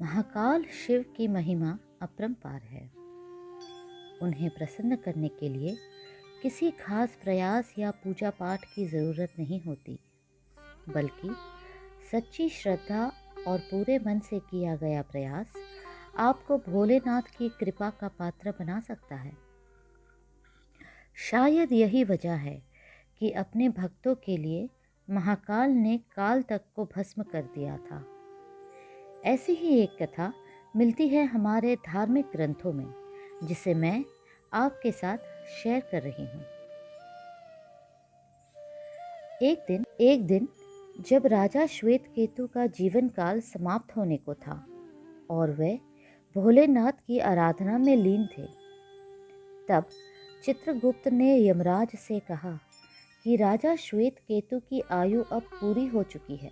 महाकाल शिव की महिमा अपरंपार है। उन्हें प्रसन्न करने के लिए किसी खास प्रयास या पूजा पाठ की ज़रूरत नहीं होती, बल्कि सच्ची श्रद्धा और पूरे मन से किया गया प्रयास आपको भोलेनाथ की कृपा का पात्र बना सकता है। शायद यही वजह है कि अपने भक्तों के लिए महाकाल ने काल तक को भस्म कर दिया था। ऐसी ही एक कथा मिलती है हमारे धार्मिक ग्रंथों में, जिसे मैं आपके साथ शेयर कर रही हूँ। एक दिन जब राजा श्वेत केतु का जीवन काल समाप्त होने को था और वे भोलेनाथ की आराधना में लीन थे, तब चित्रगुप्त ने यमराज से कहा कि राजा श्वेत केतु की आयु अब पूरी हो चुकी है।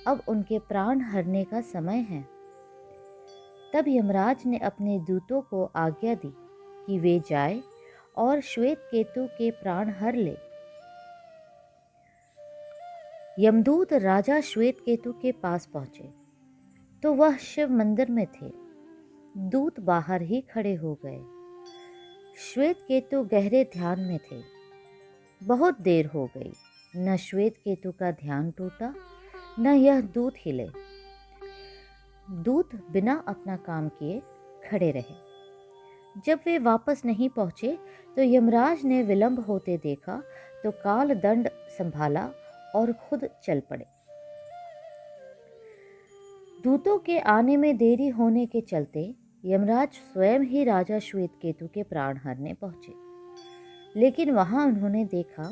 अब उनके प्राण हरने का समय है। तब यमराज ने अपने दूतों को आज्ञा दी कि वे जाए और श्वेत केतु के प्राण हर ले। यमदूत राजा श्वेत केतु के पास पहुंचे तो वह शिव मंदिर में थे। दूत बाहर ही खड़े हो गए। श्वेत केतु गहरे ध्यान में थे। बहुत देर हो गई, न श्वेत केतु का ध्यान टूटा, न यह दूत हिले। दूत बिना अपना काम किए खड़े रहे। जब वे वापस नहीं पहुंचे तो यमराज ने विलंब होते देखा तो काल दंड संभाला और खुद चल पड़े। दूतों के आने में देरी होने के चलते यमराज स्वयं ही राजा श्वेत केतु के प्राण हरने पहुंचे। लेकिन वहां उन्होंने देखा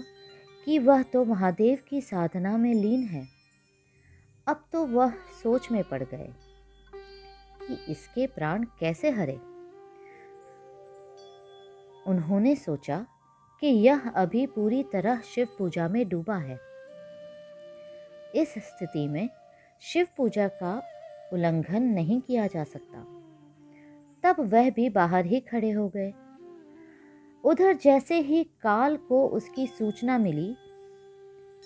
कि वह तो महादेव की साधना में लीन है। अब तो वह सोच में पड़ गए कि इसके प्राण कैसे हरे। उन्होंने सोचा कि यह अभी पूरी तरह शिव पूजा में डूबा है। इस स्थिति में शिव पूजा का उल्लंघन नहीं किया जा सकता। तब वह भी बाहर ही खड़े हो गए। उधर जैसे ही काल को उसकी सूचना मिली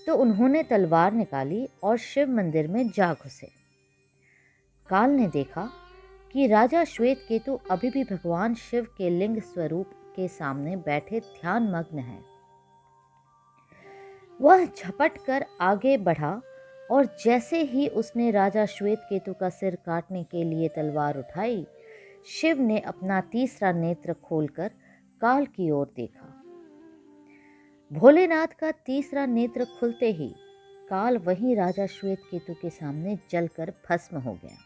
तो उन्होंने तलवार निकाली और शिव मंदिर में जा घुसे। काल ने देखा कि राजा श्वेत केतु अभी भी भगवान शिव के लिंग स्वरूप के सामने बैठे ध्यान मग्न है। वह झपट कर आगे बढ़ा और जैसे ही उसने राजा श्वेत केतु का सिर काटने के लिए तलवार उठाई, शिव ने अपना तीसरा नेत्र खोलकर काल की ओर देखा। भोलेनाथ का तीसरा नेत्र खुलते ही काल वहीं राजा श्वेत केतु के सामने जलकर भस्म हो गया।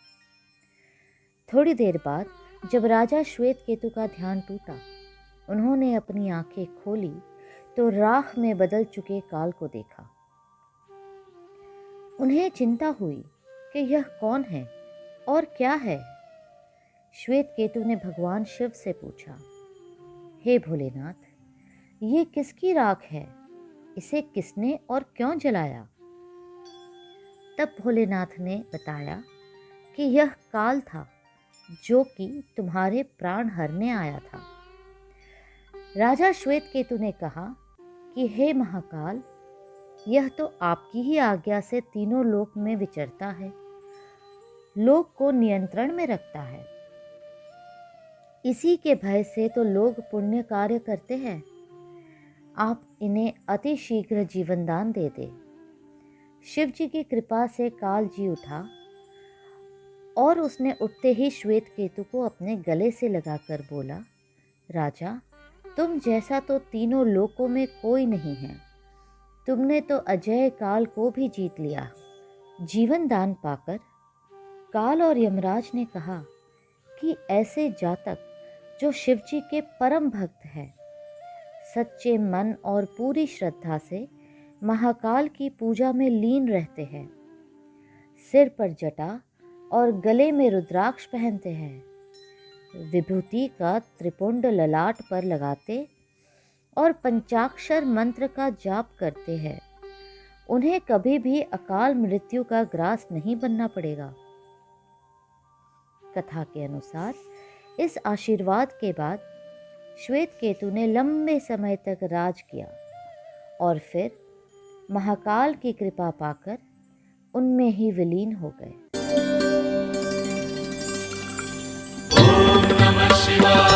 थोड़ी देर बाद जब राजा श्वेत केतु का ध्यान टूटा, उन्होंने अपनी आंखें खोली तो राख में बदल चुके काल को देखा। उन्हें चिंता हुई कि यह कौन है और क्या है। श्वेत केतु ने भगवान शिव से पूछा, हे भोलेनाथ, ये किसकी राख है? इसे किसने और क्यों जलाया? तब भोलेनाथ ने बताया कि यह काल था जो कि तुम्हारे प्राण हरने आया था। राजा श्वेत केतु ने कहा कि हे महाकाल, यह तो आपकी ही आज्ञा से तीनों लोक में विचरता है, लोक को नियंत्रण में रखता है। इसी के भय से तो लोग पुण्य कार्य करते हैं। आप इन्हें अति शीघ्र जीवन दान दे दे। शिव जी की कृपा से काल जी उठा और उसने उठते ही श्वेत केतु को अपने गले से लगाकर बोला, राजा, तुम जैसा तो तीनों लोकों में कोई नहीं है। तुमने तो अजय काल को भी जीत लिया। जीवन दान पाकर काल और यमराज ने कहा कि ऐसे जातक जो शिव जी के परम भक्त हैं, सच्चे मन और पूरी श्रद्धा से महाकाल की पूजा में लीन रहते हैं, सिर पर जटा और गले में रुद्राक्ष पहनते हैं, विभूति का त्रिपुंड ललाट पर लगाते और पंचाक्षर मंत्र का जाप करते हैं, उन्हें कभी भी अकाल मृत्यु का ग्रास नहीं बनना पड़ेगा। कथा के अनुसार इस आशीर्वाद के बाद श्वेत केतु ने लंबे समय तक राज किया और फिर महाकाल की कृपा पाकर उनमें ही विलीन हो गए। नमः शिवाय